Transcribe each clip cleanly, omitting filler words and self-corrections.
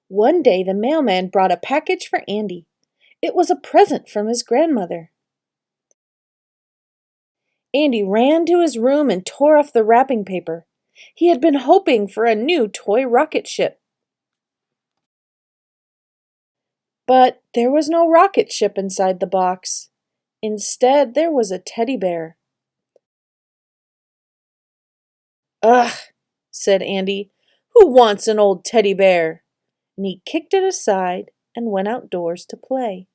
One day the mailman brought a package for Andy. It was a present from his grandmother. Andy ran to his room and tore off the wrapping paper. He had been hoping for a new toy rocket ship. But there was no rocket ship inside the box. Instead, there was a teddy bear. "Ugh," said Andy. "Who wants an old teddy bear?" And he kicked it aside and went outdoors to play.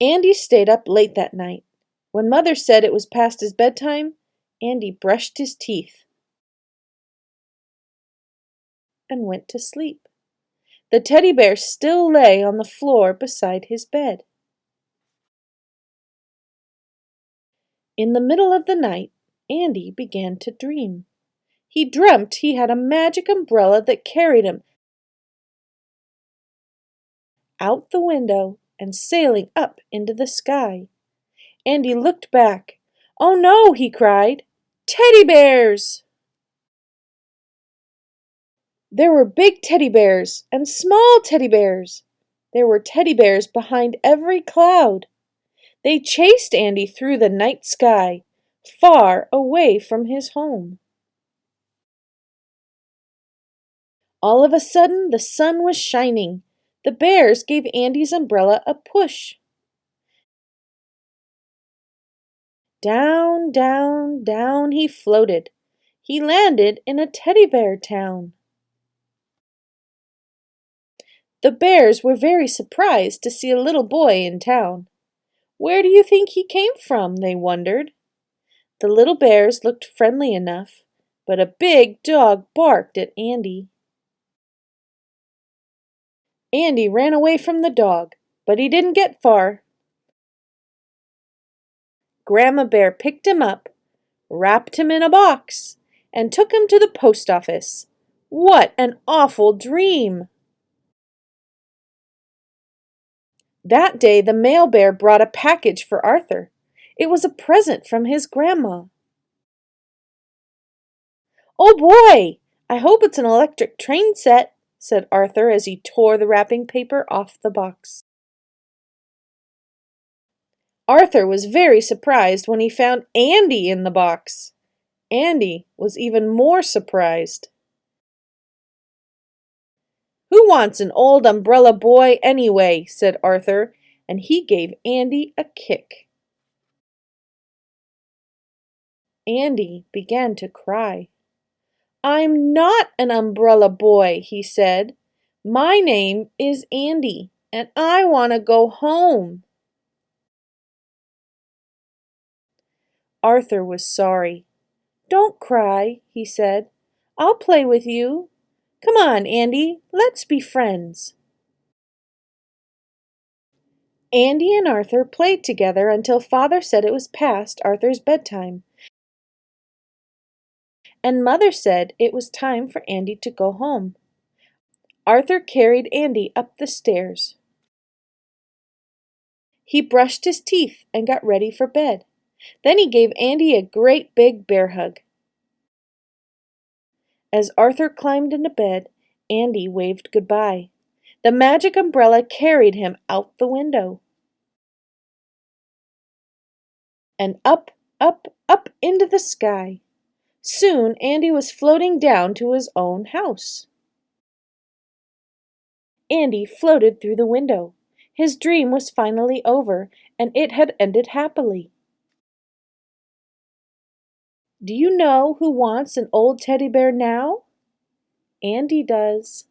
Andy stayed up late that night. When Mother said it was past his bedtime, Andy brushed his teeth and went to sleep. The teddy bear still lay on the floor beside his bed. In the middle of the night, Andy began to dream. He dreamt he had a magic umbrella that carried him out the window and sailing up into the sky. Andy looked back. "Oh no," he cried. "Teddy bears!" There were big teddy bears and small teddy bears. There were teddy bears behind every cloud. They chased Andy through the night sky, far away from his home. All of a sudden, the sun was shining. The bears gave Andy's umbrella a push. Down, down, down he floated. He landed in a teddy bear town. The bears were very surprised to see a little boy in town. Where do you think he came from? They wondered. The little bears looked friendly enough, but a big dog barked at Andy. Andy ran away from the dog, but he didn't get far. Grandma Bear picked him up, wrapped him in a box, and took him to the post office. What an awful dream! That day the mail bear brought a package for Arthur. It was a present from his grandma. "Oh boy! I hope it's an electric train set," said Arthur as he tore the wrapping paper off the box. Arthur was very surprised when he found Andy in the box. Andy was even more surprised. "Who wants an old umbrella boy anyway?" said Arthur, and he gave Andy a kick. Andy began to cry. "I'm not an umbrella boy," he said. "My name is Andy, and I want to go home." Arthur was sorry. "Don't cry," he said. "I'll play with you. Come on, Andy, let's be friends." Andy and Arthur played together until Father said it was past Arthur's bedtime, and Mother said it was time for Andy to go home. Arthur carried Andy up the stairs. He brushed his teeth and got ready for bed. Then he gave Andy a great big bear hug. As Arthur climbed into bed, Andy waved goodbye. The magic umbrella carried him out the window. And up, up, up into the sky. Soon Andy was floating down to his own house. Andy floated through the window. His dream was finally over, and it had ended happily. Do you know who wants an old teddy bear now? Andy does.